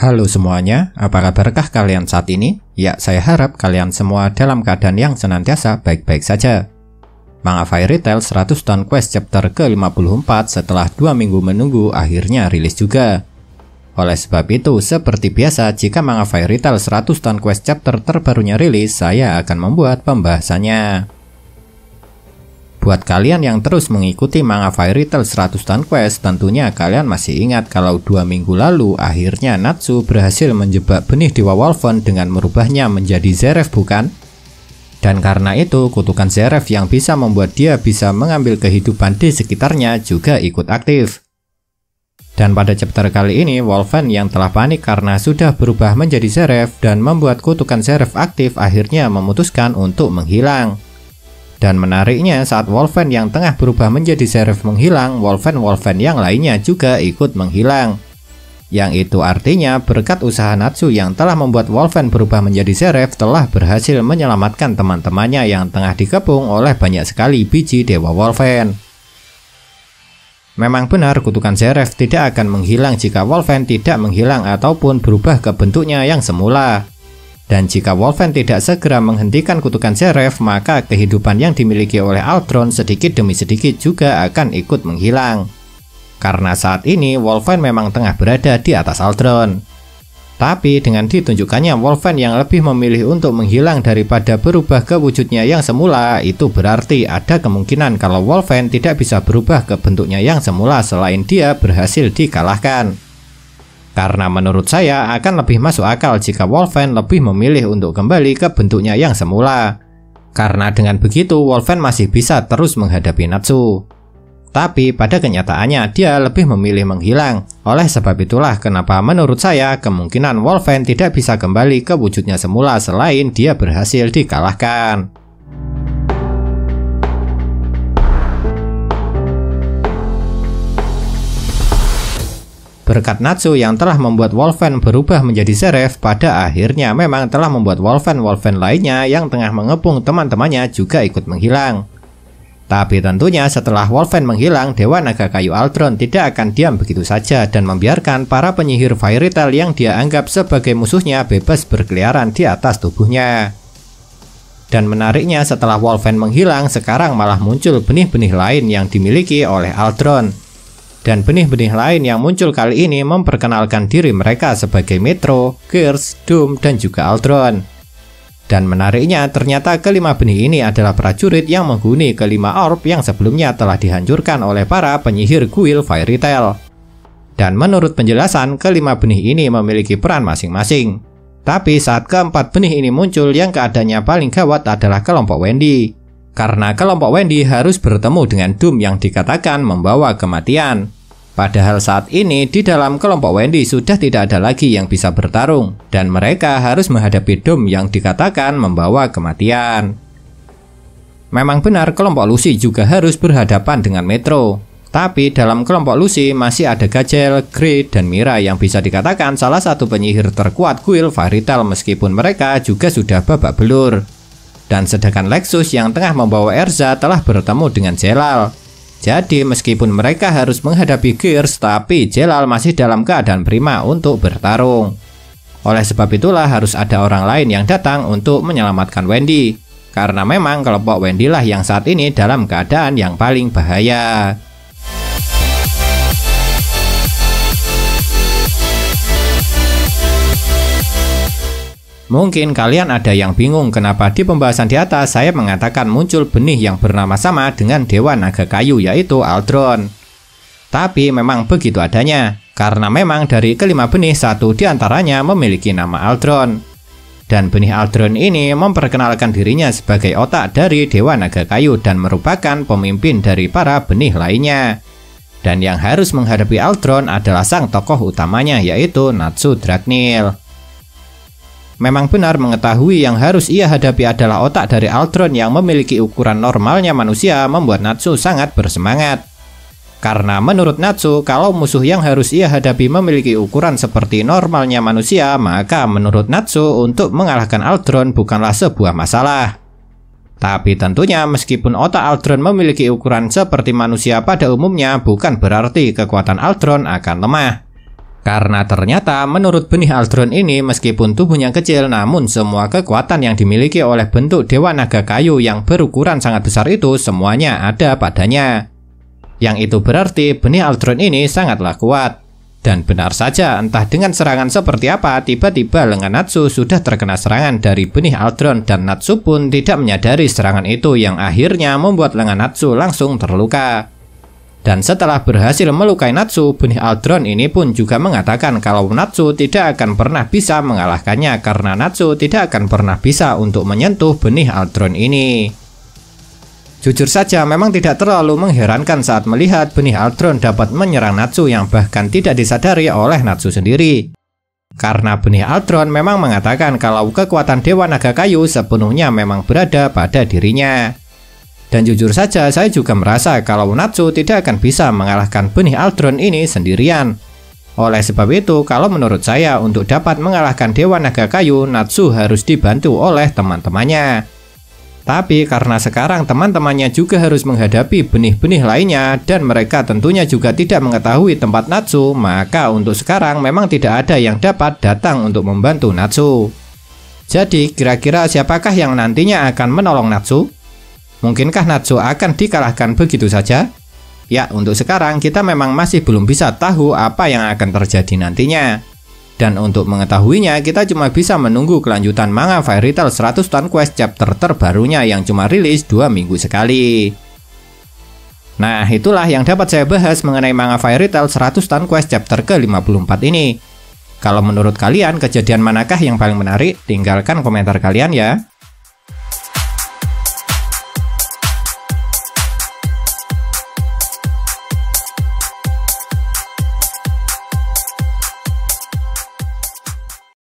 Halo semuanya, apa kabarkah kalian saat ini? Ya, saya harap kalian semua dalam keadaan yang senantiasa baik-baik saja. Manga Fairy Tail 100 Stone Quest chapter ke-54 setelah 2 minggu menunggu akhirnya rilis juga. Oleh sebab itu, seperti biasa, jika Manga Fairy Tail 100 Stone Quest chapter terbarunya rilis, saya akan membuat pembahasannya. Buat kalian yang terus mengikuti Manga Fairy Tail 100 Stone Quest, tentunya kalian masih ingat kalau 2 minggu lalu akhirnya Natsu berhasil menjebak benih Dewa Wolfen dengan merubahnya menjadi Zeref, bukan? Dan karena itu, kutukan Zeref yang bisa membuat dia bisa mengambil kehidupan di sekitarnya juga ikut aktif. Dan pada chapter kali ini, Wolfen yang telah panik karena sudah berubah menjadi Zeref dan membuat kutukan Zeref aktif akhirnya memutuskan untuk menghilang. Dan menariknya, saat Wolfen yang tengah berubah menjadi Zeref menghilang, Wolfen yang lainnya juga ikut menghilang. Yang itu artinya berkat usaha Natsu yang telah membuat Wolfen berubah menjadi Zeref telah berhasil menyelamatkan teman-temannya yang tengah dikepung oleh banyak sekali biji Dewa Wolfen. Memang benar kutukan Zeref tidak akan menghilang jika Wolfen tidak menghilang ataupun berubah ke bentuknya yang semula. Dan jika Wolfen tidak segera menghentikan kutukan Zeref, maka kehidupan yang dimiliki oleh Aldron sedikit demi sedikit juga akan ikut menghilang. Karena saat ini Wolfen memang tengah berada di atas Aldron. Tapi dengan ditunjukkannya Wolfen yang lebih memilih untuk menghilang daripada berubah ke wujudnya yang semula, itu berarti ada kemungkinan kalau Wolfen tidak bisa berubah ke bentuknya yang semula selain dia berhasil dikalahkan. Karena menurut saya akan lebih masuk akal jika Wolfen lebih memilih untuk kembali ke bentuknya yang semula. Karena dengan begitu Wolfen masih bisa terus menghadapi Natsu. Tapi pada kenyataannya dia lebih memilih menghilang. Oleh sebab itulah kenapa menurut saya kemungkinan Wolfen tidak bisa kembali ke wujudnya semula selain dia berhasil dikalahkan. Berkat Natsu yang telah membuat Wolfen berubah menjadi Zeref, pada akhirnya memang telah membuat Wolfen lainnya yang tengah mengepung teman-temannya juga ikut menghilang. Tapi tentunya setelah Wolfen menghilang, Dewa Naga Kayu Aldron tidak akan diam begitu saja dan membiarkan para penyihir Fairy Tail yang dia anggap sebagai musuhnya bebas berkeliaran di atas tubuhnya. Dan menariknya, setelah Wolfen menghilang, sekarang malah muncul benih-benih lain yang dimiliki oleh Aldron. Dan benih-benih lain yang muncul kali ini memperkenalkan diri mereka sebagai Metro, Gears, Doom, dan juga Aldron. Dan menariknya, ternyata kelima benih ini adalah prajurit yang menghuni kelima orb yang sebelumnya telah dihancurkan oleh para penyihir kuil Fairy Tail. Dan menurut penjelasan, kelima benih ini memiliki peran masing-masing. Tapi saat keempat benih ini muncul, yang keadaannya paling gawat adalah kelompok Wendy. Karena kelompok Wendy harus bertemu dengan Doom yang dikatakan membawa kematian. Padahal saat ini di dalam kelompok Wendy sudah tidak ada lagi yang bisa bertarung, dan mereka harus menghadapi Doom yang dikatakan membawa kematian. Memang benar kelompok Lucy juga harus berhadapan dengan Metro. Tapi dalam kelompok Lucy masih ada Gajel, Greed, dan Mira yang bisa dikatakan salah satu penyihir terkuat kuil Fairy Tail meskipun mereka juga sudah babak belur. Dan sedangkan Lexus yang tengah membawa Erza telah bertemu dengan Jelal. Jadi meskipun mereka harus menghadapi Gears, tapi Jelal masih dalam keadaan prima untuk bertarung. Oleh sebab itulah harus ada orang lain yang datang untuk menyelamatkan Wendy. Karena memang kelompok Wendy lah yang saat ini dalam keadaan yang paling bahaya. Mungkin kalian ada yang bingung kenapa di pembahasan di atas saya mengatakan muncul benih yang bernama sama dengan Dewa Naga Kayu, yaitu Aldron. Tapi memang begitu adanya, karena memang dari kelima benih satu diantaranya memiliki nama Aldron. Dan benih Aldron ini memperkenalkan dirinya sebagai otak dari Dewa Naga Kayu dan merupakan pemimpin dari para benih lainnya. Dan yang harus menghadapi Aldron adalah sang tokoh utamanya, yaitu Natsu Dragneel. Memang benar mengetahui yang harus ia hadapi adalah otak dari Aldron yang memiliki ukuran normalnya manusia membuat Natsu sangat bersemangat. Karena menurut Natsu, kalau musuh yang harus ia hadapi memiliki ukuran seperti normalnya manusia, maka menurut Natsu untuk mengalahkan Aldron bukanlah sebuah masalah. Tapi tentunya meskipun otak Aldron memiliki ukuran seperti manusia pada umumnya, bukan berarti kekuatan Aldron akan lemah. Karena ternyata menurut benih Aldron ini meskipun tubuhnya kecil namun semua kekuatan yang dimiliki oleh bentuk Dewa Naga Kayu yang berukuran sangat besar itu semuanya ada padanya. Yang itu berarti benih Aldron ini sangatlah kuat. Dan benar saja, entah dengan serangan seperti apa, tiba-tiba lengan Natsu sudah terkena serangan dari benih Aldron dan Natsu pun tidak menyadari serangan itu yang akhirnya membuat lengan Natsu langsung terluka. Dan setelah berhasil melukai Natsu, benih Aldron ini pun juga mengatakan kalau Natsu tidak akan pernah bisa mengalahkannya karena Natsu tidak akan pernah bisa untuk menyentuh benih Aldron ini. Jujur saja memang tidak terlalu mengherankan saat melihat benih Aldron dapat menyerang Natsu yang bahkan tidak disadari oleh Natsu sendiri. Karena benih Aldron memang mengatakan kalau kekuatan Dewa Naga Kayu sepenuhnya memang berada pada dirinya. Dan jujur saja saya juga merasa kalau Natsu tidak akan bisa mengalahkan benih Aldron ini sendirian. Oleh sebab itu, kalau menurut saya untuk dapat mengalahkan Dewa Naga Kayu, Natsu harus dibantu oleh teman-temannya. Tapi karena sekarang teman-temannya juga harus menghadapi benih-benih lainnya dan mereka tentunya juga tidak mengetahui tempat Natsu, maka untuk sekarang memang tidak ada yang dapat datang untuk membantu Natsu. Jadi kira-kira siapakah yang nantinya akan menolong Natsu? Mungkinkah Natsu akan dikalahkan begitu saja? Ya, untuk sekarang kita memang masih belum bisa tahu apa yang akan terjadi nantinya. Dan untuk mengetahuinya, kita cuma bisa menunggu kelanjutan manga Fairy Tail 100 Stone Quest chapter terbarunya yang cuma rilis 2 minggu sekali. Nah, itulah yang dapat saya bahas mengenai manga Fairy Tail 100 Stone Quest chapter ke-54 ini. Kalau menurut kalian, kejadian manakah yang paling menarik? Tinggalkan komentar kalian ya.